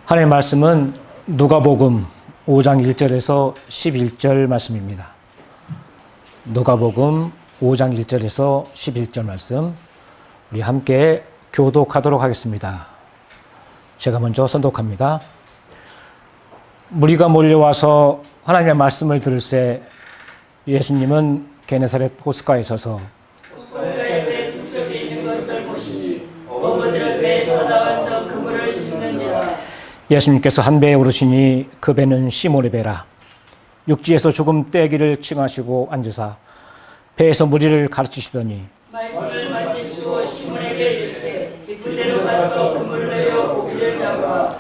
하나님의 말씀은 누가복음 5장 1절에서 11절 말씀입니다. 누가복음 5장 1절에서 11절 말씀, 우리 함께 교독하도록 하겠습니다. 제가 먼저 선독합니다. 무리가 몰려와서 하나님의 말씀을 들을새 예수님은 게네사렛 호숫가에 서서 호숫가의 배 두 척이 있는 것을 보시니 어머니를 배에서 나와서 그물을 씹는지라. 예수님께서 한 배에 오르시니 그 배는 시몬의 배라. 육지에서 조금 떼기를 칭하시고 앉으사 배에서 무리를 가르치시더니 말씀을 만지시고 시몬에게 이르시되 깊은 데로 가서 그물을 내려 고기를 잡아.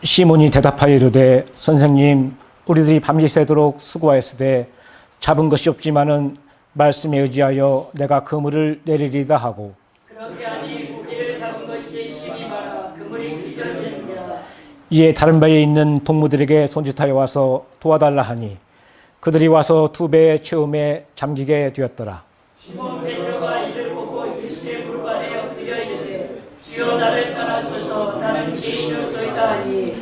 시몬이 대답하여 이르되 선생님, 우리들이 밤새도록 수고하였으되 잡은 것이 없지만은 말씀에 의지하여 내가 그물을 내리리다 하고, 그렇게 하니 고기를 잡은 것이 심히 많아 그물이 찢어지는지라. 이에 다른 배에 있는 동무들에게 손짓하여 와서 도와달라 하니 그들이 와서 두 배의 채움에 잠기게 되었더라. 시몬 베드로가 이를 보고 예수의 무릎 아래 엎드려 이르되 주여 나를 떠나소서, 나는 죄인으로소이다 하니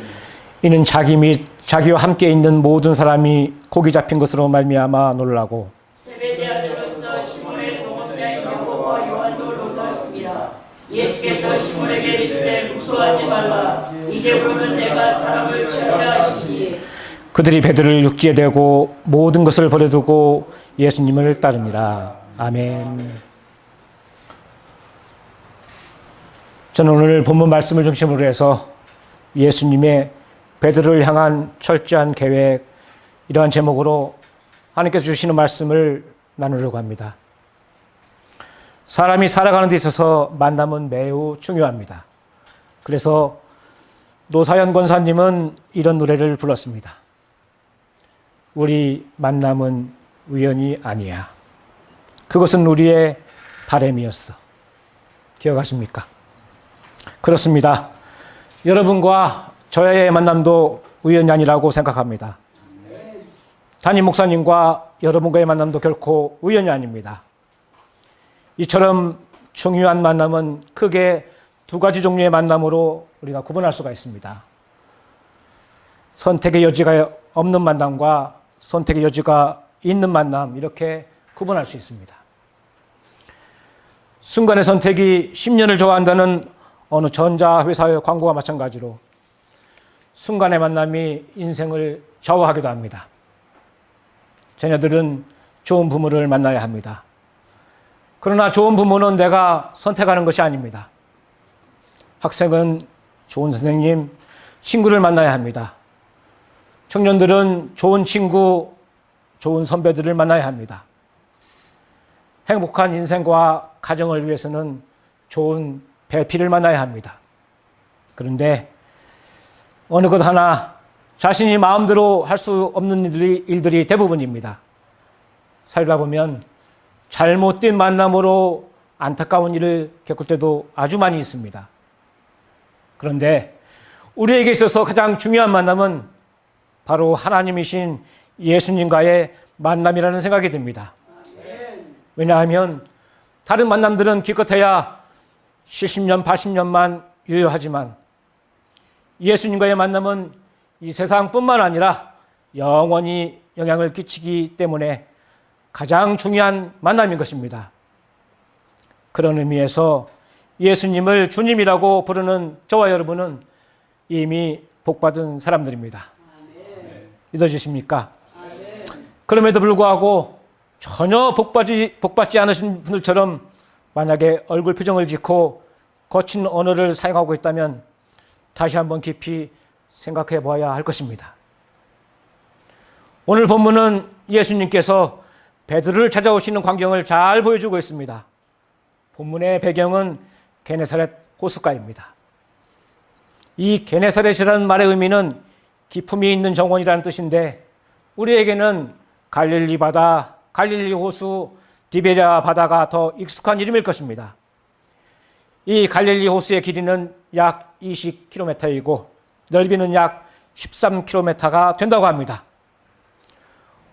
이는 자기 및 자기와 함께 있는 모든 사람이 고기 잡힌 것으로 말미암아 놀라고, 세베대 아들로서 시몬의 동업자인 야고보와 요한도 놀랐습니다. 예수께서 시몬에게 이르시되 무서워하지 말라, 이제부로는 내가 사람을 취하리라 하시니 그들이 배들을 육지에 대고 모든 것을 버려두고 예수님을 따르니라. 아멘. 저는 오늘 본문 말씀을 중심으로 해서 예수님의 베드로를 향한 철저한 계획, 이러한 제목으로 하나님께서 주시는 말씀을 나누려고 합니다. 사람이 살아가는 데 있어서 만남은 매우 중요합니다. 그래서 노사연 권사님은 이런 노래를 불렀습니다. 우리 만남은 우연이 아니야. 그것은 우리의 바람이었어. 기억하십니까? 그렇습니다. 여러분과 저의 만남도 우연이 아니라고 생각합니다. 담임 목사님과 여러분과의 만남도 결코 우연이 아닙니다. 이처럼 중요한 만남은 크게 두 가지 종류의 만남으로 우리가 구분할 수가 있습니다. 선택의 여지가 없는 만남과 선택의 여지가 있는 만남, 이렇게 구분할 수 있습니다. 순간의 선택이 10년을 좋아한다는 어느 전자회사의 광고와 마찬가지로 순간의 만남이 인생을 좌우하기도 합니다. 자녀들은 좋은 부모를 만나야 합니다. 그러나 좋은 부모는 내가 선택하는 것이 아닙니다. 학생은 좋은 선생님, 친구를 만나야 합니다. 청년들은 좋은 친구, 좋은 선배들을 만나야 합니다. 행복한 인생과 가정을 위해서는 좋은 배필을 만나야 합니다. 그런데 어느 것 하나 자신이 마음대로 할 수 없는 일들이 대부분입니다. 살다 보면 잘못된 만남으로 안타까운 일을 겪을 때도 아주 많이 있습니다. 그런데 우리에게 있어서 가장 중요한 만남은 바로 하나님이신 예수님과의 만남이라는 생각이 듭니다. 왜냐하면 다른 만남들은 기껏해야 70년, 80년만 유효하지만 예수님과의 만남은 이 세상뿐만 아니라 영원히 영향을 끼치기 때문에 가장 중요한 만남인 것입니다. 그런 의미에서 예수님을 주님이라고 부르는 저와 여러분은 이미 복받은 사람들입니다. 믿어주십니까? 그럼에도 불구하고 전혀 복받지 않으신 분들처럼 만약에 얼굴 표정을 짓고 거친 언어를 사용하고 있다면 다시 한번 깊이 생각해 보아야 할 것입니다. 오늘 본문은 예수님께서 베드로를 찾아오시는 광경을 잘 보여주고 있습니다. 본문의 배경은 게네사렛 호숫가입니다. 이 게네사렛이라는 말의 의미는 기품이 있는 정원이라는 뜻인데 우리에게는 갈릴리 바다, 갈릴리 호수, 디베랴 바다가 더 익숙한 이름일 것입니다. 이 갈릴리 호수의 길이는 약 20km이고 넓이는 약 13km가 된다고 합니다.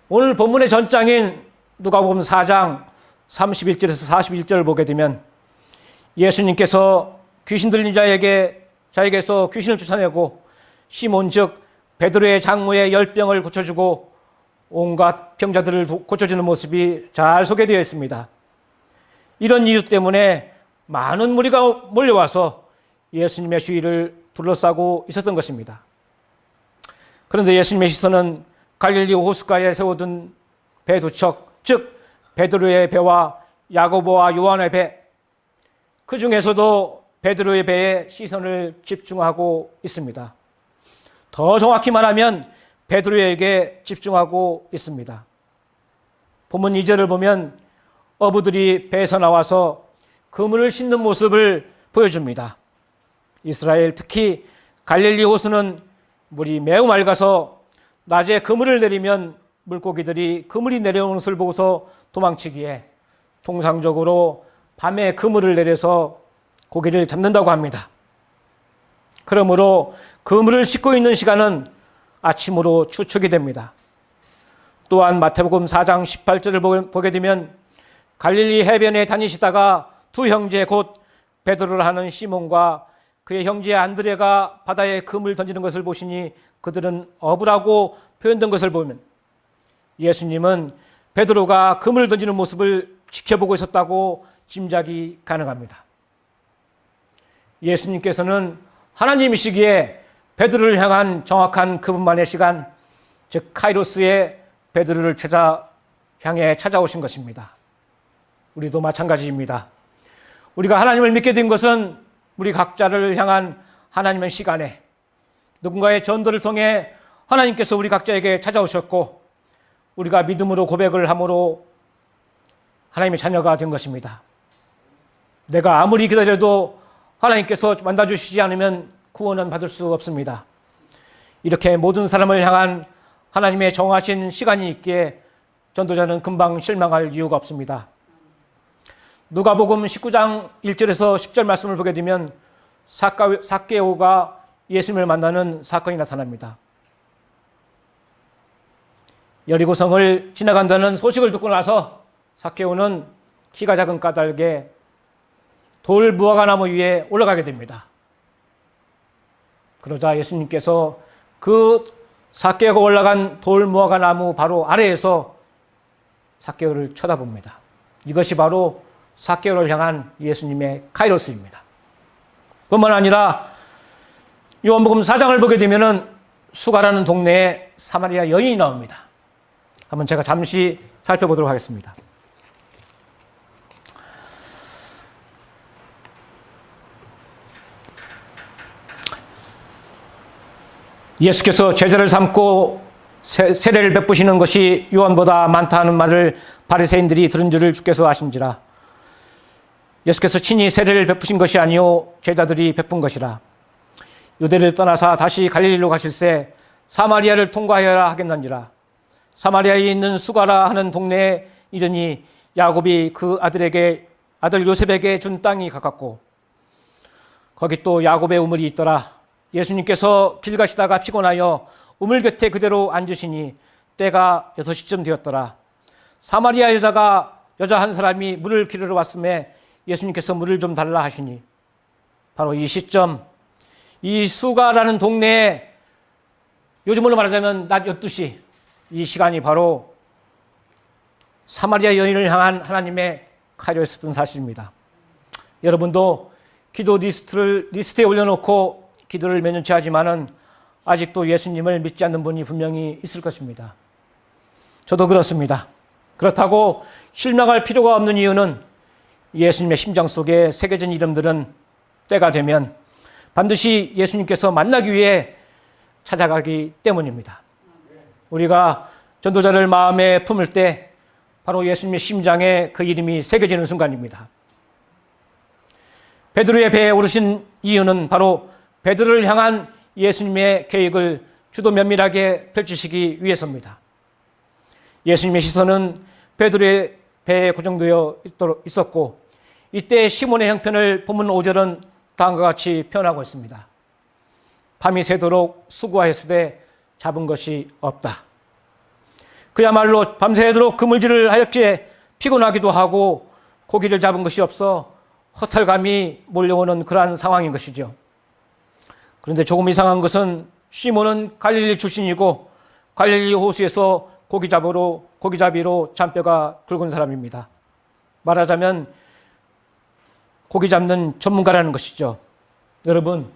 오늘 본문의 전장인 누가복음 4장 31절에서 41절을 보게 되면 예수님께서 귀신 들린 자에게서 귀신을 쫓아내고 시몬 즉 베드로의 장모의 열병을 고쳐주고 온갖 병자들을 고쳐주는 모습이 잘 소개되어 있습니다. 이런 이유 때문에 많은 무리가 몰려와서 예수님의 주위를 둘러싸고 있었던 것입니다. 그런데 예수님의 시선은 갈릴리 호숫가에 세워둔 배 두 척, 즉 베드로의 배와 야고보와 요한의 배, 그 중에서도 베드로의 배에 시선을 집중하고 있습니다. 더 정확히 말하면 베드로에게 집중하고 있습니다. 본문 2절을 보면 어부들이 배에서 나와서 그물을 싣는 모습을 보여줍니다. 이스라엘, 특히 갈릴리 호수는 물이 매우 맑아서 낮에 그물을 내리면 물고기들이 그물이 내려오는 것을 보고서 도망치기에 통상적으로 밤에 그물을 내려서 고기를 잡는다고 합니다. 그러므로 그물을 싣고 있는 시간은 아침으로 추측이 됩니다. 또한 마태복음 4장 18절을 보게 되면 갈릴리 해변에 다니시다가 두 형제 곧 베드로를 하는 시몬과 그의 형제 안드레가 바다에 금을 던지는 것을 보시니 그들은 어부라고 표현된 것을 보면 예수님은 베드로가 금을 던지는 모습을 지켜보고 있었다고 짐작이 가능합니다. 예수님께서는 하나님이시기에 베드로를 향한 정확한 그분만의 시간, 즉 카이로스에 베드로를 향해 찾아오신 것입니다. 우리도 마찬가지입니다. 우리가 하나님을 믿게 된 것은 우리 각자를 향한 하나님의 시간에 누군가의 전도를 통해 하나님께서 우리 각자에게 찾아오셨고 우리가 믿음으로 고백을 함으로 하나님의 자녀가 된 것입니다. 내가 아무리 기다려도 하나님께서 만나주시지 않으면 구원은 받을 수 없습니다. 이렇게 모든 사람을 향한 하나님의 정하신 시간이 있기에 전도자는 금방 실망할 이유가 없습니다. 누가복음 19장 1절에서 10절 말씀을 보게 되면 삭개오가 예수님을 만나는 사건이 나타납니다. 여리고성을 지나간다는 소식을 듣고 나서 삭개오는 키가 작은 까닭에 돌 무화과나무 위에 올라가게 됩니다. 그러자 예수님께서 그 삭개오가 올라간 돌 무화과나무 바로 아래에서 삭개오를 쳐다봅니다. 이것이 바로 삭개오를 향한 예수님의 카이로스입니다. 뿐만 아니라 요한복음 4장을 보게 되면 수가라는 동네에 사마리아 여인이 나옵니다. 한번 제가 잠시 살펴보도록 하겠습니다. 예수께서 제자를 삼고 세례를 베푸시는 것이 요한보다 많다 하는 말을 바리새인들이 들은 줄을 주께서 아신지라. 예수께서 친히 세례를 베푸신 것이 아니요 제자들이 베푼 것이라. 유대를 떠나사 다시 갈릴리로 가실새 사마리아를 통과하여야 하겠는지라. 사마리아에 있는 수가라 하는 동네에 이르니 야곱이 그 아들 요셉에게 준 땅이 가깝고 거기 또 야곱의 우물이 있더라. 예수님께서 길 가시다가 피곤하여 우물 곁에 그대로 앉으시니 때가 6시쯤 되었더라. 사마리아 여자 한 사람이 물을 기르러 왔음에 예수님께서 물을 좀 달라 하시니 바로 이 시점, 이 수가라는 동네에 요즘으로 말하자면 낮 12시, 이 시간이 바로 사마리아 여인을 향한 하나님의 카이로스였던 사실입니다. 여러분도 기도 리스트에 올려놓고 기도를 몇 년째 하지만은 아직도 예수님을 믿지 않는 분이 분명히 있을 것입니다. 저도 그렇습니다. 그렇다고 실망할 필요가 없는 이유는 예수님의 심장 속에 새겨진 이름들은 때가 되면 반드시 예수님께서 만나기 위해 찾아가기 때문입니다. 우리가 전도자를 마음에 품을 때 바로 예수님의 심장에 그 이름이 새겨지는 순간입니다. 베드로의 배에 오르신 이유는 바로 베드로를 향한 예수님의 계획을 주도 면밀하게 펼치시기 위해서입니다. 예수님의 시선은 베드로의 배에 고정되어 있었고 이때 시몬의 형편을 본문 5절은 다음과 같이 표현하고 있습니다. 밤이 새도록 수고하였으되 잡은 것이 없다. 그야말로 밤새도록 그물질을 하였기에 피곤하기도 하고 고기를 잡은 것이 없어 허탈감이 몰려오는 그러한 상황인 것이죠. 그런데 조금 이상한 것은 시몬은 갈릴리 출신이고 갈릴리 호수에서 고기잡이로 잔뼈가 굵은 사람입니다. 말하자면 고기 잡는 전문가라는 것이죠. 여러분,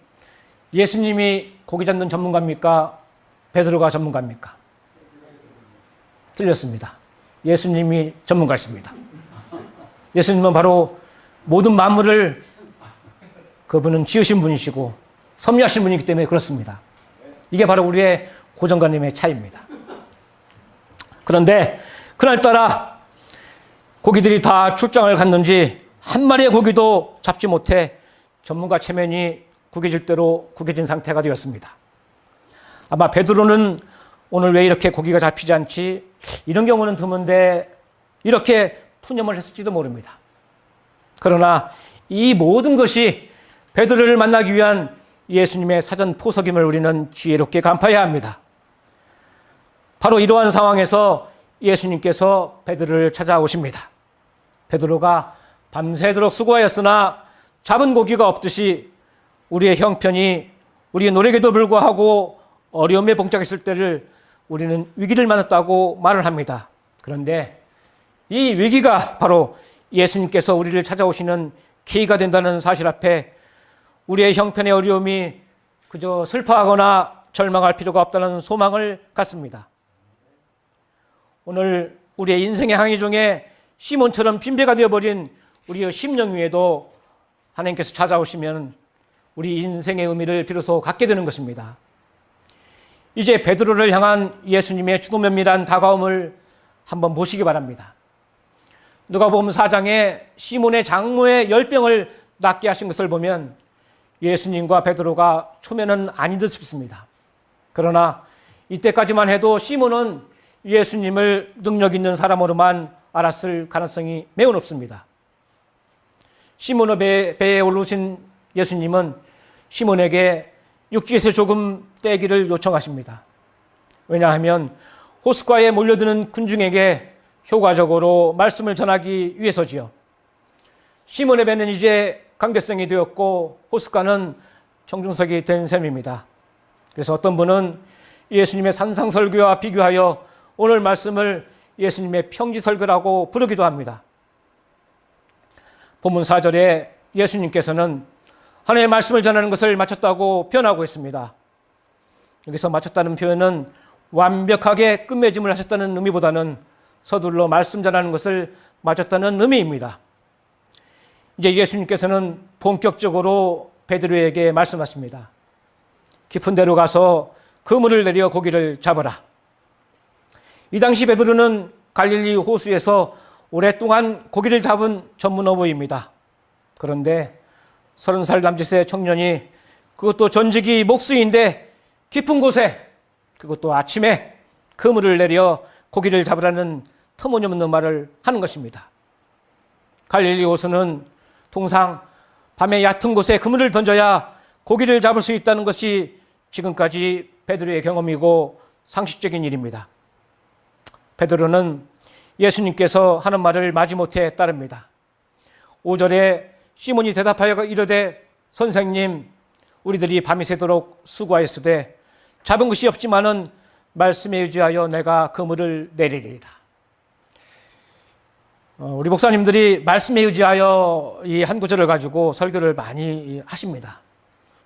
예수님이 고기 잡는 전문가입니까? 베드로가 전문가입니까? 틀렸습니다. 예수님이 전문가십니다. 예수님은 바로 모든 만물을 그분은 지으신 분이시고 섭리하신 분이기 때문에 그렇습니다. 이게 바로 우리의 고정관념의 차이입니다. 그런데 그날따라 고기들이 다 출장을 갔는지 한 마리의 고기도 잡지 못해 전문가 체면이 구겨질 대로 구겨진 상태가 되었습니다. 아마 베드로는 오늘 왜 이렇게 고기가 잡히지 않지? 이런 경우는 드문데 이렇게 푸념을 했을지도 모릅니다. 그러나 이 모든 것이 베드로를 만나기 위한 예수님의 사전 포석임을 우리는 지혜롭게 간파해야 합니다. 바로 이러한 상황에서 예수님께서 베드로를 찾아오십니다. 베드로가 밤새도록 수고하였으나 잡은 고기가 없듯이 우리의 형편이 우리의 노력에도 불구하고 어려움에 봉착했을 때를 우리는 위기를 만났다고 말을 합니다. 그런데 이 위기가 바로 예수님께서 우리를 찾아오시는 계기가 된다는 사실 앞에 우리의 형편의 어려움이 그저 슬퍼하거나 절망할 필요가 없다는 소망을 갖습니다. 오늘 우리의 인생의 항해 중에 시몬처럼 빈배가 되어버린 우리의 심령 위에도 하나님께서 찾아오시면 우리 인생의 의미를 비로소 갖게 되는 것입니다. 이제 베드로를 향한 예수님의 주도면밀한 다가옴을 한번 보시기 바랍니다. 누가복음 4장에 시몬의 장모의 열병을 낫게 하신 것을 보면 예수님과 베드로가 초면은 아닌 듯 싶습니다. 그러나 이때까지만 해도 시몬은 예수님을 능력 있는 사람으로만 알았을 가능성이 매우 높습니다. 시몬의 배에 오르신 예수님은 시몬에게 육지에서 조금 떼기를 요청하십니다. 왜냐하면 호숫가에 몰려드는 군중에게 효과적으로 말씀을 전하기 위해서지요. 시몬의 배는 이제 강대성이 되었고 호숫가는 정중석이 된 셈입니다. 그래서 어떤 분은 예수님의 산상설교와 비교하여 오늘 말씀을 예수님의 평지설교라고 부르기도 합니다. 본문 4절에 예수님께서는 하나님의 말씀을 전하는 것을 마쳤다고 표현하고 있습니다. 여기서 마쳤다는 표현은 완벽하게 끝맺음을 하셨다는 의미보다는 서둘러 말씀 전하는 것을 마쳤다는 의미입니다. 이제 예수님께서는 본격적으로 베드로에게 말씀하십니다. 깊은 데로 가서 그물을 내려 고기를 잡아라. 이 당시 베드로는 갈릴리 호수에서 오랫동안 고기를 잡은 전문 어부입니다. 그런데 30살 남짓의 청년이 그것도 전직이 목수인데 깊은 곳에 그것도 아침에 그물을 내려 고기를 잡으라는 터무니없는 말을 하는 것입니다. 갈릴리 호수는 통상 밤에 얕은 곳에 그물을 던져야 고기를 잡을 수 있다는 것이 지금까지 베드로의 경험이고 상식적인 일입니다. 베드로는 예수님께서 하는 말을 마지못해 따릅니다. 5절에 시몬이 대답하여 이르되 선생님 우리들이 밤이 새도록 수고하였으되 잡은 것이 없지만은 말씀에 의지하여 내가 그물을 내리리이다. 우리 목사님들이 말씀에 의지하여 이 한 구절을 가지고 설교를 많이 하십니다.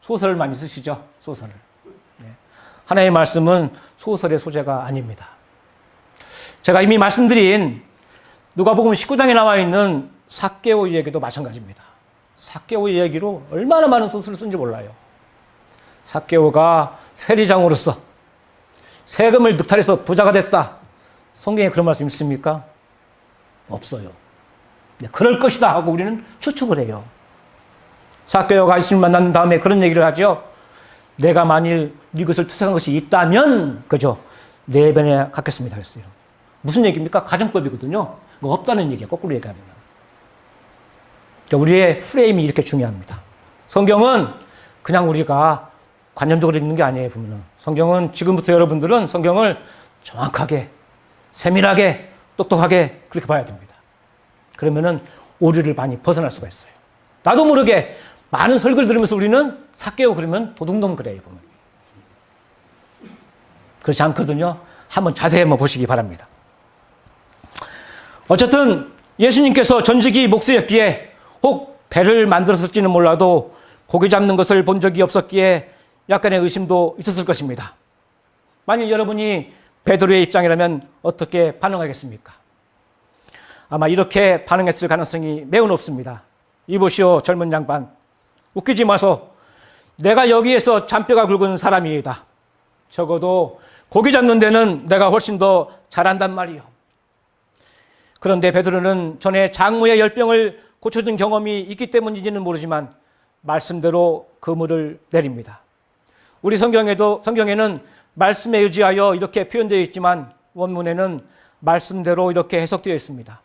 소설을 많이 쓰시죠. 소설을. 하나님의 말씀은 소설의 소재가 아닙니다. 제가 이미 말씀드린 누가복음 19장에 나와 있는 삭개오 이야기도 마찬가지입니다. 삭개오 이야기로 얼마나 많은 소설을 쓴지 몰라요. 삭개오가 세리장으로서 세금을 늑탈해서 부자가 됐다. 성경에 그런 말씀 있습니까? 없어요. 그럴 것이다 하고 우리는 추측을 해요. 삭개오가 예수님을 만난 다음에 그런 얘기를 하죠. 내가 만일 네 것을 투성한 것이 있다면 그죠? 네 배나 갚겠습니다 했어요. 무슨 얘기입니까? 가정법이거든요. 뭐 없다는 얘기예요. 거꾸로 얘기하면. 그러니까 우리의 프레임이 이렇게 중요합니다. 성경은 그냥 우리가 관념적으로 읽는 게 아니에요. 보면은 성경은 지금부터 여러분들은 성경을 정확하게, 세밀하게, 똑똑하게 그렇게 봐야 됩니다. 그러면은 오류를 많이 벗어날 수가 있어요. 나도 모르게 많은 설교를 들으면서 우리는 삭개오 그러면 도둑놈 그래요. 보면. 그렇지 않거든요. 한번 자세히 한번 보시기 바랍니다. 어쨌든 예수님께서 전직이 목수였기에 혹 배를 만들었을지는 몰라도 고기 잡는 것을 본 적이 없었기에 약간의 의심도 있었을 것입니다. 만일 여러분이 베드로의 입장이라면 어떻게 반응하겠습니까? 아마 이렇게 반응했을 가능성이 매우 높습니다. 이보시오, 젊은 양반. 웃기지 마소. 내가 여기에서 잔뼈가 굵은 사람이다. 적어도 고기 잡는 데는 내가 훨씬 더 잘한단 말이요. 그런데 베드로는 전에 장모의 열병을 고쳐준 경험이 있기 때문인지는 모르지만 말씀대로 그물을 내립니다. 우리 성경에는 말씀에 의지하여 이렇게 표현되어 있지만 원문에는 말씀대로 이렇게 해석되어 있습니다.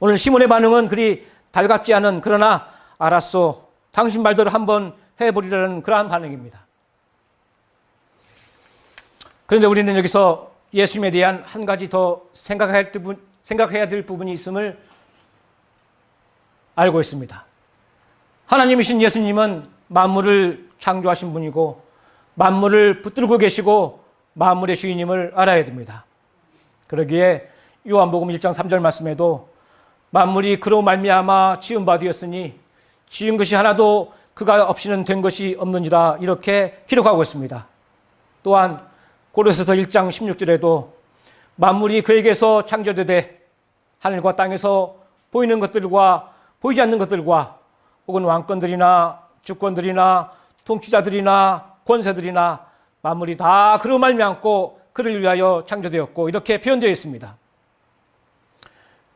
오늘 시몬의 반응은 그리 달갑지 않은, 그러나 알았소, 당신 말대로 한번 해보리라는 그러한 반응입니다. 그런데 우리는 여기서 예수님에 대한 한 가지 더 생각해야 될 부분이 있음을 알고 있습니다. 하나님이신 예수님은 만물을 창조하신 분이고 만물을 붙들고 계시고 만물의 주인임을 알아야 됩니다. 그러기에 요한복음 1장 3절 말씀에도 만물이 그로 말미암아 지은 바 되었으니 지은 것이 하나도 그가 없이는 된 것이 없느니라, 이렇게 기록하고 있습니다. 또한 고린도서 1장 16절에도 만물이 그에게서 창조되되 하늘과 땅에서 보이는 것들과 보이지 않는 것들과 혹은 왕권들이나 주권들이나 통치자들이나 권세들이나 만물이 다 그로 말미암고 그를 위하여 창조되었고, 이렇게 표현되어 있습니다.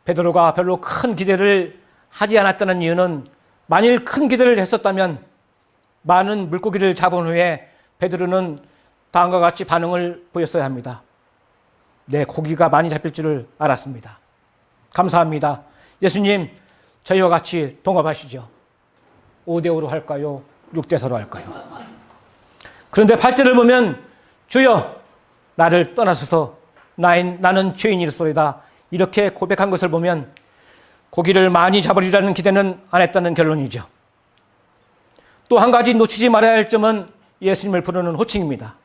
베드로가 별로 큰 기대를 하지 않았다는 이유는 만일 큰 기대를 했었다면 많은 물고기를 잡은 후에 베드로는 다음과 같이 반응을 보였어야 합니다. 네, 고기가 많이 잡힐 줄을 알았습니다. 감사합니다. 예수님, 저희와 같이 동업하시죠. 5대5로 할까요? 6대4로 할까요? 그런데 8절을 보면 주여 나를 떠나소서 나는 죄인이로소이다, 이렇게 고백한 것을 보면 고기를 많이 잡으리라는 기대는 안 했다는 결론이죠. 또 한 가지 놓치지 말아야 할 점은 예수님을 부르는 호칭입니다.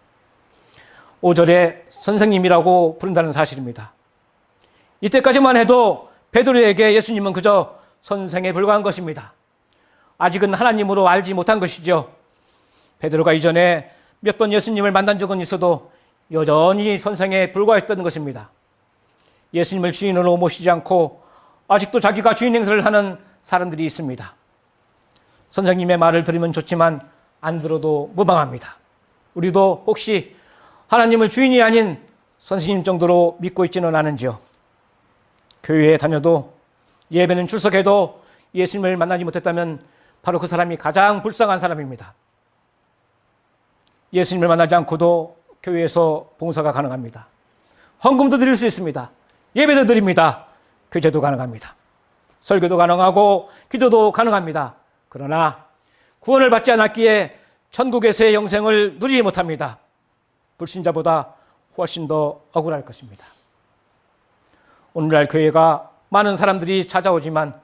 5절에 선생님이라고 부른다는 사실입니다. 이때까지만 해도 베드로에게 예수님은 그저 선생에 불과한 것입니다. 아직은 하나님으로 알지 못한 것이죠. 베드로가 이전에 몇 번 예수님을 만난 적은 있어도 여전히 선생에 불과했던 것입니다. 예수님을 주인으로 모시지 않고 아직도 자기가 주인 행세를 하는 사람들이 있습니다. 선생님의 말을 들으면 좋지만 안 들어도 무방합니다. 우리도 혹시 하나님을 주인이 아닌 선생님 정도로 믿고 있지는 않은지요? 교회에 다녀도 예배는 출석해도 예수님을 만나지 못했다면 바로 그 사람이 가장 불쌍한 사람입니다. 예수님을 만나지 않고도 교회에서 봉사가 가능합니다. 헌금도 드릴 수 있습니다. 예배도 드립니다. 교제도 가능합니다. 설교도 가능하고 기도도 가능합니다. 그러나 구원을 받지 않았기에 천국에서의 영생을 누리지 못합니다. 불신자보다 훨씬 더 억울할 것입니다. 오늘날 교회가 많은 사람들이 찾아오지만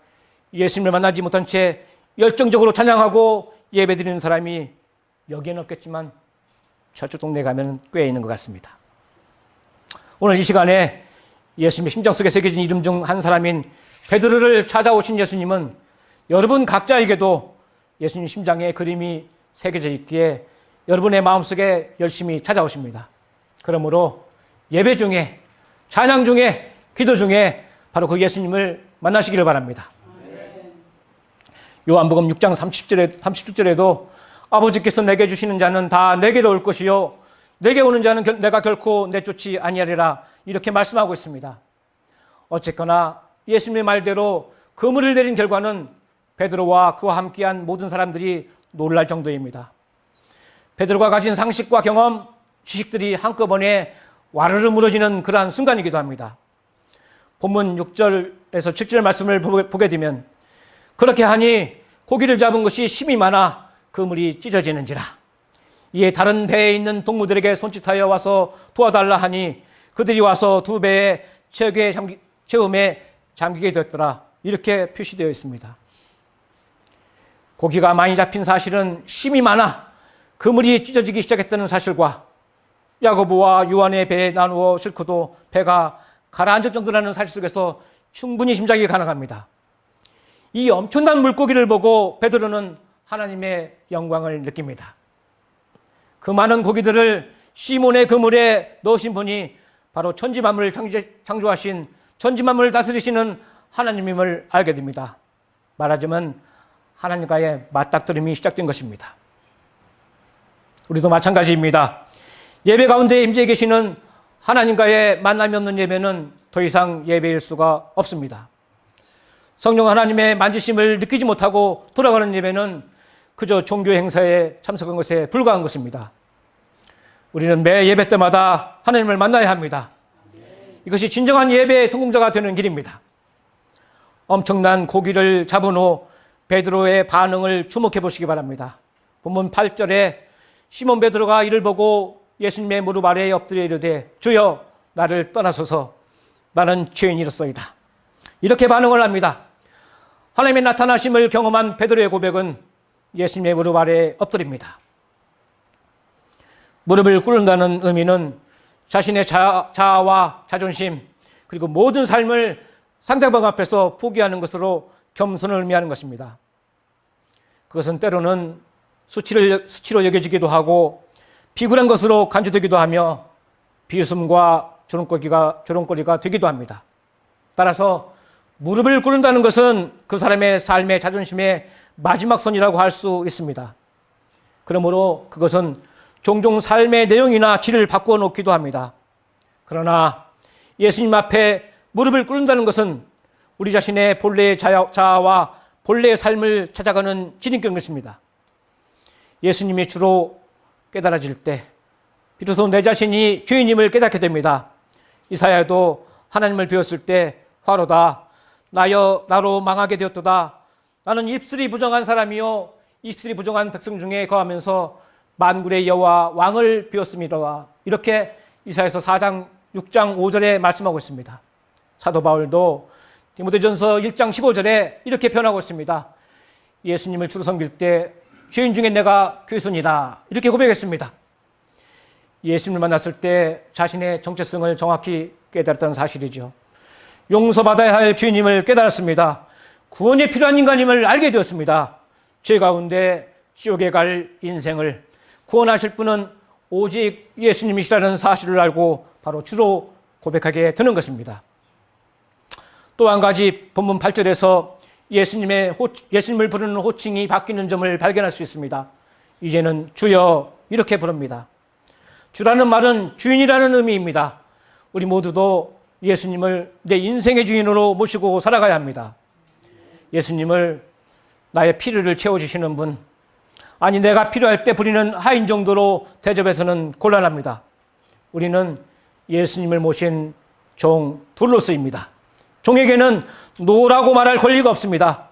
예수님을 만나지 못한 채 열정적으로 찬양하고 예배드리는 사람이 여기에는 없겠지만 저쪽 동네에 가면 꽤 있는 것 같습니다. 오늘 이 시간에 예수님의 심장 속에 새겨진 이름 중 한 사람인 베드로를 찾아오신 예수님은 여러분 각자에게도 예수님 심장에 그림이 새겨져 있기에 여러분의 마음속에 열심히 찾아오십니다. 그러므로 예배 중에, 찬양 중에, 기도 중에 바로 그 예수님을 만나시기를 바랍니다. 요한복음 6장 30절에도 아버지께서 내게 주시는 자는 다 내게로 올 것이요 내게 오는 자는 내가 결코 내쫓지 아니하리라, 이렇게 말씀하고 있습니다. 어쨌거나 예수님의 말대로 그물을 내린 결과는 베드로와 그와 함께한 모든 사람들이 놀랄 정도입니다. 베드로가 가진 상식과 경험, 지식들이 한꺼번에 와르르 무너지는 그러한 순간이기도 합니다. 본문 6절에서 7절 말씀을 보게 되면 그렇게 하니 고기를 잡은 것이 심이 많아 그물이 찢어지는지라. 이에 다른 배에 있는 동무들에게 손짓하여 와서 도와달라 하니 그들이 와서 두 배의 체험에 잠기게 됐더라. 이렇게 표시되어 있습니다. 고기가 많이 잡힌 사실은 심이 많아 그물이 찢어지기 시작했다는 사실과 야고보와 요한의 배에 나누어 싣고도 배가 가라앉을 정도라는 사실 속에서 충분히 짐작이 가능합니다. 이 엄청난 물고기를 보고 베드로는 하나님의 영광을 느낍니다. 그 많은 고기들을 시몬의 그물에 넣으신 분이 바로 천지만물을 창조하신, 천지만물을 다스리시는 하나님임을 알게 됩니다. 말하자면 하나님과의 맞닥뜨림이 시작된 것입니다. 우리도 마찬가지입니다. 예배 가운데 임재해 계시는 하나님과의 만남이 없는 예배는 더 이상 예배일 수가 없습니다. 성령 하나님의 만지심을 느끼지 못하고 돌아가는 예배는 그저 종교 행사에 참석한 것에 불과한 것입니다. 우리는 매 예배 때마다 하나님을 만나야 합니다. 이것이 진정한 예배의 성공자가 되는 길입니다. 엄청난 고기를 잡은 후 베드로의 반응을 주목해 보시기 바랍니다. 본문 8절에 시몬 베드로가 이를 보고 예수님의 무릎 아래에 엎드려 이르되 주여 나를 떠나소서 나는 죄인이로소이다. 이렇게 반응을 합니다. 하나님의 나타나심을 경험한 베드로의 고백은 예수님의 무릎 아래에 엎드립니다. 무릎을 꿇는다는 의미는 자신의 자아와 자존심 그리고 모든 삶을 상대방 앞에서 포기하는 것으로 겸손을 의미하는 것입니다. 그것은 때로는 수치로 여겨지기도 하고 비굴한 것으로 간주되기도 하며 비웃음과 조롱거리가 되기도 합니다. 따라서 무릎을 꿇는다는 것은 그 사람의 삶의 자존심의 마지막 선이라고 할 수 있습니다. 그러므로 그것은 종종 삶의 내용이나 질을 바꾸어 놓기도 합니다. 그러나 예수님 앞에 무릎을 꿇는다는 것은 우리 자신의 본래의 자아와 본래의 삶을 찾아가는 지름길인 것입니다. 예수님이 주로 깨달아질 때 비로소 내 자신이 죄인임을 깨닫게 됩니다. 이사야도 하나님을 배웠을 때 화로다 나로 망하게 되었도다. 나는 입술이 부정한 사람이요 입술이 부정한 백성 중에 거하면서 만군의 여호와 왕을 배웠음이로와. 이렇게 이사야서 4장 6장 5절에 말씀하고 있습니다. 사도 바울도 디모데전서 1장 15절에 이렇게 표현하고 있습니다. 예수님을 주로 섬길 때 죄인 중에 내가 괴순이다. 이렇게 고백했습니다. 예수님을 만났을 때 자신의 정체성을 정확히 깨달았다는 사실이죠. 용서받아야 할 죄인임을 깨달았습니다. 구원이 필요한 인간임을 알게 되었습니다. 죄 가운데 지옥에 갈 인생을 구원하실 분은 오직 예수님이시라는 사실을 알고 바로 주로 고백하게 되는 것입니다. 또 한 가지 본문 8절에서 예수님을 부르는 호칭이 바뀌는 점을 발견할 수 있습니다. 이제는 주여 이렇게 부릅니다. 주라는 말은 주인이라는 의미입니다. 우리 모두도 예수님을 내 인생의 주인으로 모시고 살아가야 합니다. 예수님을 나의 필요를 채워주시는 분, 아니 내가 필요할 때 부리는 하인 정도로 대접해서는 곤란합니다. 우리는 예수님을 모신 종 둘로서입니다. 종에게는 노라고 말할 권리가 없습니다.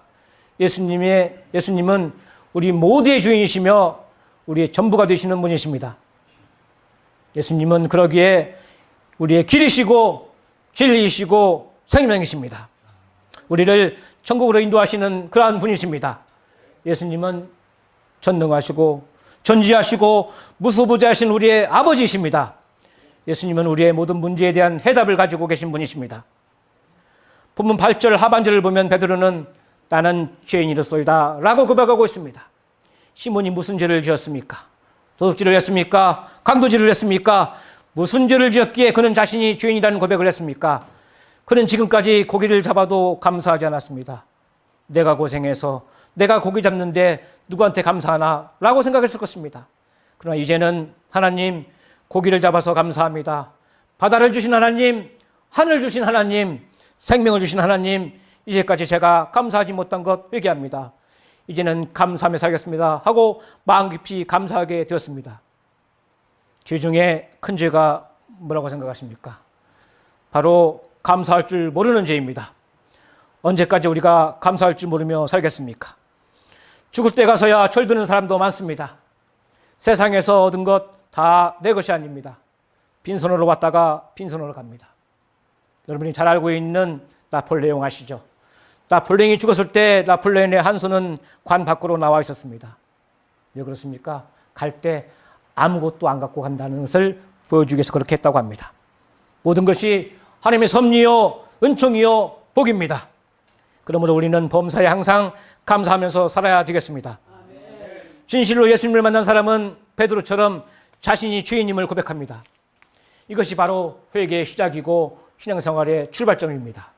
예수님은 우리 모두의 주인이시며 우리의 전부가 되시는 분이십니다. 예수님은 그러기에 우리의 길이시고 진리이시고 생명이십니다. 우리를 천국으로 인도하시는 그러한 분이십니다. 예수님은 전능하시고 전지하시고 무소부재하신 우리의 아버지이십니다. 예수님은 우리의 모든 문제에 대한 해답을 가지고 계신 분이십니다. 본문 8절 하반절을 보면 베드로는 나는 죄인이로소이다 라고 고백하고 있습니다. 시몬이 무슨 죄를 지었습니까? 도둑질을 했습니까? 강도질을 했습니까? 무슨 죄를 지었기에 그는 자신이 죄인이라는 고백을 했습니까? 그는 지금까지 고기를 잡아도 감사하지 않았습니다. 내가 고생해서 내가 고기 잡는데 누구한테 감사하나? 라고 생각했을 것입니다. 그러나 이제는 하나님 고기를 잡아서 감사합니다. 바다를 주신 하나님, 하늘 주신 하나님, 생명을 주신 하나님, 이제까지 제가 감사하지 못한 것 회개합니다. 이제는 감사하며 살겠습니다 하고 마음 깊이 감사하게 되었습니다. 죄 중에 큰 죄가 뭐라고 생각하십니까? 바로 감사할 줄 모르는 죄입니다. 언제까지 우리가 감사할 줄 모르며 살겠습니까? 죽을 때 가서야 철드는 사람도 많습니다. 세상에서 얻은 것 다 내 것이 아닙니다. 빈손으로 왔다가 빈손으로 갑니다. 여러분이 잘 알고 있는 나폴레옹 아시죠? 나폴레옹이 죽었을 때 나폴레옹의 한 손은 관 밖으로 나와 있었습니다. 왜 그렇습니까? 갈 때 아무것도 안 갖고 간다는 것을 보여주기 위해서 그렇게 했다고 합니다. 모든 것이 하나님의 섭리요, 은총이요, 복입니다. 그러므로 우리는 범사에 항상 감사하면서 살아야 되겠습니다. 진실로 예수님을 만난 사람은 베드로처럼 자신이 죄인임을 고백합니다. 이것이 바로 회개의 시작이고 신앙생활의 출발점입니다.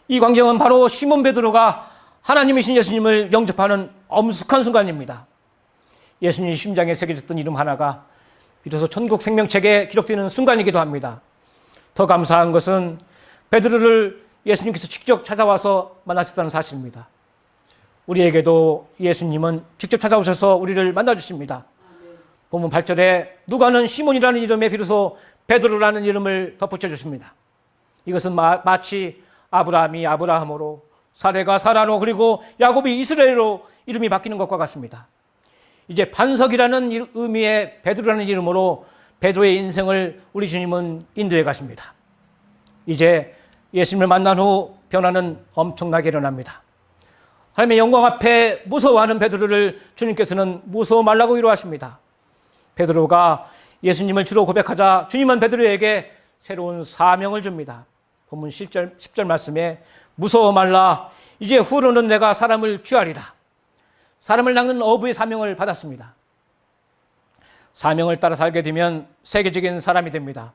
이 광경은 바로 시몬 베드로가 하나님이신 예수님을 영접하는 엄숙한 순간입니다. 예수님 심장에 새겨졌던 이름 하나가 비로소 천국 생명책에 기록되는 순간이기도 합니다. 더 감사한 것은 베드로를 예수님께서 직접 찾아와서 만나셨다는 사실입니다. 우리에게도 예수님은 직접 찾아오셔서 우리를 만나주십니다. 본문 8절에 누가는 시몬이라는 이름에 비로소 베드로라는 이름을 덧붙여 주십니다. 이것은 마치 아브라함이 아브라함으로, 사레가 사라로, 그리고 야곱이 이스라엘로 이름이 바뀌는 것과 같습니다. 이제 반석이라는 의미의 베드로라는 이름으로 베드로의 인생을 우리 주님은 인도해 가십니다. 이제 예수님을 만난 후 변화는 엄청나게 일어납니다. 하나님의 영광 앞에 무서워하는 베드로를 주님께서는 무서워 말라고 위로하십니다. 베드로가 예수님을 주로 고백하자 주님은 베드로에게 새로운 사명을 줍니다. 본문 10절 말씀에 무서워 말라, 이제 후로는 내가 사람을 취하리라. 사람을 낚는 어부의 사명을 받았습니다. 사명을 따라 살게 되면 세계적인 사람이 됩니다.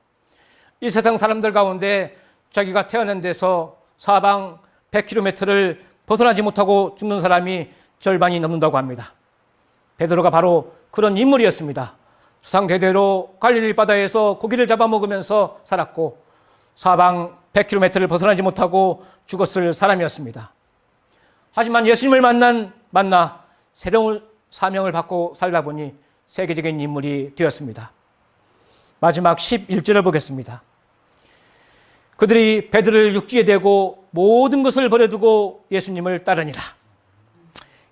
이 세상 사람들 가운데 자기가 태어난 데서 사방 100km를 벗어나지 못하고 죽는 사람이 절반이 넘는다고 합니다. 베드로가 바로 그런 인물이었습니다. 조상 대대로 갈릴리 바다에서 고기를 잡아먹으면서 살았고 사방 100km를 벗어나지 못하고 죽었을 사람이었습니다. 하지만 예수님을 만나 새로운 사명을 받고 살다 보니 세계적인 인물이 되었습니다. 마지막 11절을 보겠습니다. 그들이 베드로를 육지에 대고 모든 것을 버려두고 예수님을 따르니라.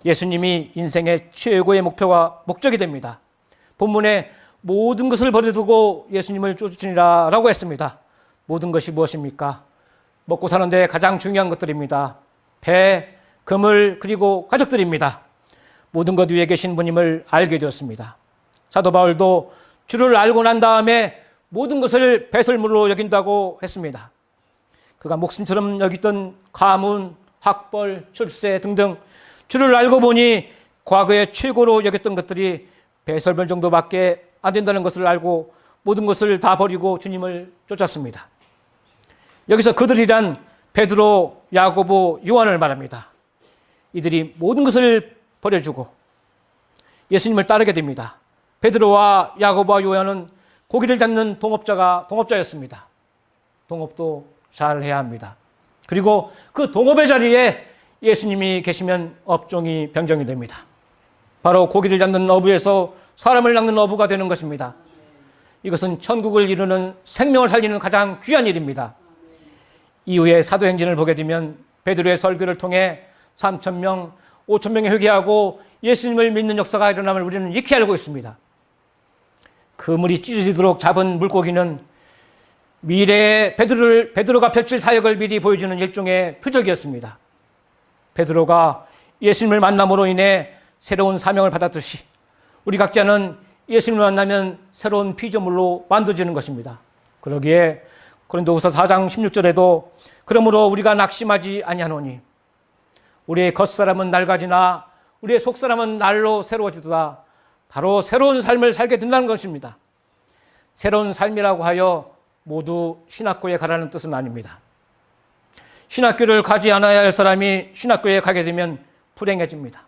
예수님이 인생의 최고의 목표와 목적이 됩니다. 본문에 모든 것을 버려두고 예수님을 쫓으니라 라고 했습니다. 모든 것이 무엇입니까? 먹고 사는데 가장 중요한 것들입니다. 배, 그물, 그리고 가족들입니다. 모든 것 위에 계신 분임을 알게 되었습니다. 사도 바울도 주를 알고 난 다음에 모든 것을 배설물로 여긴다고 했습니다. 그가 목숨처럼 여기던 가문, 학벌, 출세 등등 주를 알고 보니 과거에 최고로 여겼던 것들이 배설물 정도밖에 안 된다는 것을 알고 모든 것을 다 버리고 주님을 쫓았습니다. 여기서 그들이란 베드로, 야고보, 요한을 말합니다. 이들이 모든 것을 버려주고 예수님을 따르게 됩니다. 베드로와 야고보와 요한은 고기를 잡는 동업자였습니다. 동업도 잘 해야 합니다. 그리고 그 동업의 자리에 예수님이 계시면 업종이 변경이 됩니다. 바로 고기를 잡는 어부에서 사람을 낚는 어부가 되는 것입니다. 이것은 천국을 이루는 생명을 살리는 가장 귀한 일입니다. 이후에 사도행전을 보게 되면 베드로의 설교를 통해 3,000명, 5,000명이 회개하고 예수님을 믿는 역사가 일어남을 우리는 익히 알고 있습니다. 그물이 찢어지도록 잡은 물고기는 미래의 베드로가 펼칠 사역을 미리 보여주는 일종의 표적이었습니다. 베드로가 예수님을 만남으로 인해 새로운 사명을 받았듯이 우리 각자는 예수님을 만나면 새로운 피조물로 만들어지는 것입니다. 그러기에 고린도후서 4장 16절에도 그러므로 우리가 낙심하지 아니하노니 우리의 겉사람은 낡아지나 우리의 속사람은 날로 새로워지도다. 바로 새로운 삶을 살게 된다는 것입니다. 새로운 삶이라고 하여 모두 신학교에 가라는 뜻은 아닙니다. 신학교를 가지 않아야 할 사람이 신학교에 가게 되면 불행해집니다.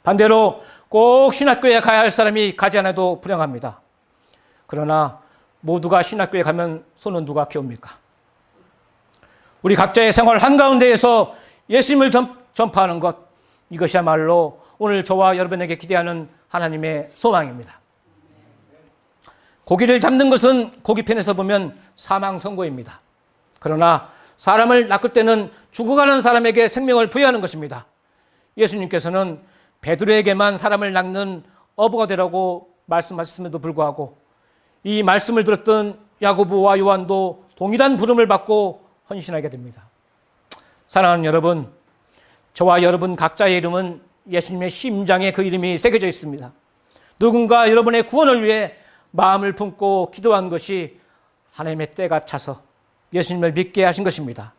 반대로 꼭 신학교에 가야 할 사람이 가지 않아도 불행합니다. 그러나 모두가 신학교에 가면 손은 누가 키웁니까? 우리 각자의 생활 한가운데에서 예수님을 전파하는 것, 이것이야말로 오늘 저와 여러분에게 기대하는 하나님의 소망입니다. 고기를 잡는 것은 고기편에서 보면 사망 선고입니다. 그러나 사람을 낚을 때는 죽어가는 사람에게 생명을 부여하는 것입니다. 예수님께서는 베드로에게만 사람을 낚는 어부가 되라고 말씀하셨음에도 불구하고 이 말씀을 들었던 야고보와 요한도 동일한 부름을 받고 헌신하게 됩니다. 사랑하는 여러분, 저와 여러분 각자의 이름은 예수님의 심장에 그 이름이 새겨져 있습니다. 누군가 여러분의 구원을 위해 마음을 품고 기도한 것이 하나님의 때가 차서 예수님을 믿게 하신 것입니다.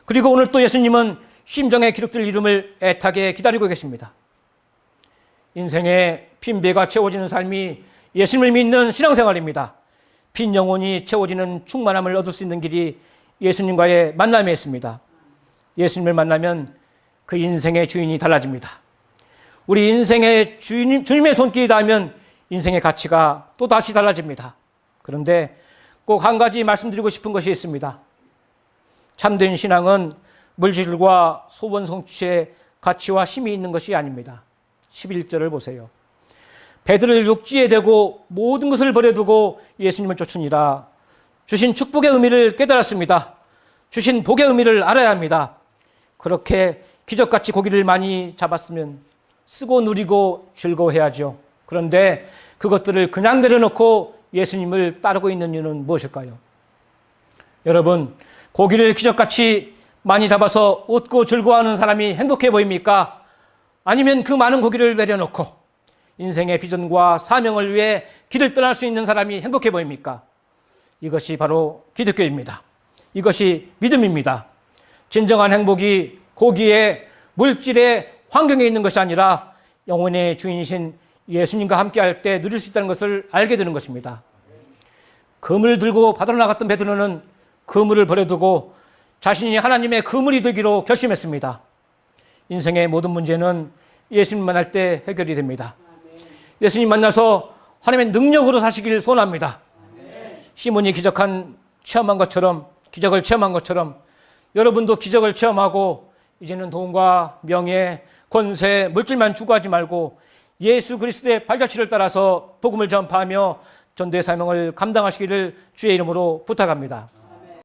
그리고 오늘 또 예수님은 심정에 기록될 이름을 애타게 기다리고 계십니다. 인생의 빈배가 채워지는 삶이 예수님을 믿는 신앙생활입니다. 빈 영혼이 채워지는 충만함을 얻을 수 있는 길이 예수님과의 만남에 있습니다. 예수님을 만나면 그 인생의 주인이 달라집니다. 우리 인생의 주님의 손길이 닿으면 인생의 가치가 또 다시 달라집니다. 그런데 꼭 한 가지 말씀드리고 싶은 것이 있습니다. 참된 신앙은 물질과 소원 성취의 가치와 힘이 있는 것이 아닙니다. 11절을 보세요. 배들을 육지에 대고 모든 것을 버려두고 예수님을 쫓으니라. 주신 축복의 의미를 깨달았습니다. 주신 복의 의미를 알아야 합니다. 그렇게 기적같이 고기를 많이 잡았으면 쓰고 누리고 즐거워해야죠. 그런데 그것들을 그냥 내려놓고 예수님을 따르고 있는 이유는 무엇일까요? 여러분, 고기를 기적같이 많이 잡아서 웃고 즐거워하는 사람이 행복해 보입니까? 아니면 그 많은 고기를 내려놓고 인생의 비전과 사명을 위해 길을 떠날 수 있는 사람이 행복해 보입니까? 이것이 바로 기독교입니다. 이것이 믿음입니다. 진정한 행복이 고기의 물질의 환경에 있는 것이 아니라 영혼의 주인이신 예수님과 함께할 때 누릴 수 있다는 것을 알게 되는 것입니다. 그물을 들고 바다로 나갔던 베드로는 그물을 버려두고 자신이 하나님의 그물이 되기로 결심했습니다. 인생의 모든 문제는 예수님 만날 때 해결이 됩니다. 예수님 만나서 하나님의 능력으로 사시길 소원합니다. 시몬이 기적을 체험한 것처럼 여러분도 기적을 체험하고 이제는 돈과 명예, 권세, 물질만 추구하지 말고 예수 그리스도의 발자취를 따라서 복음을 전파하며 전도의 사명을 감당하시기를 주의 이름으로 부탁합니다.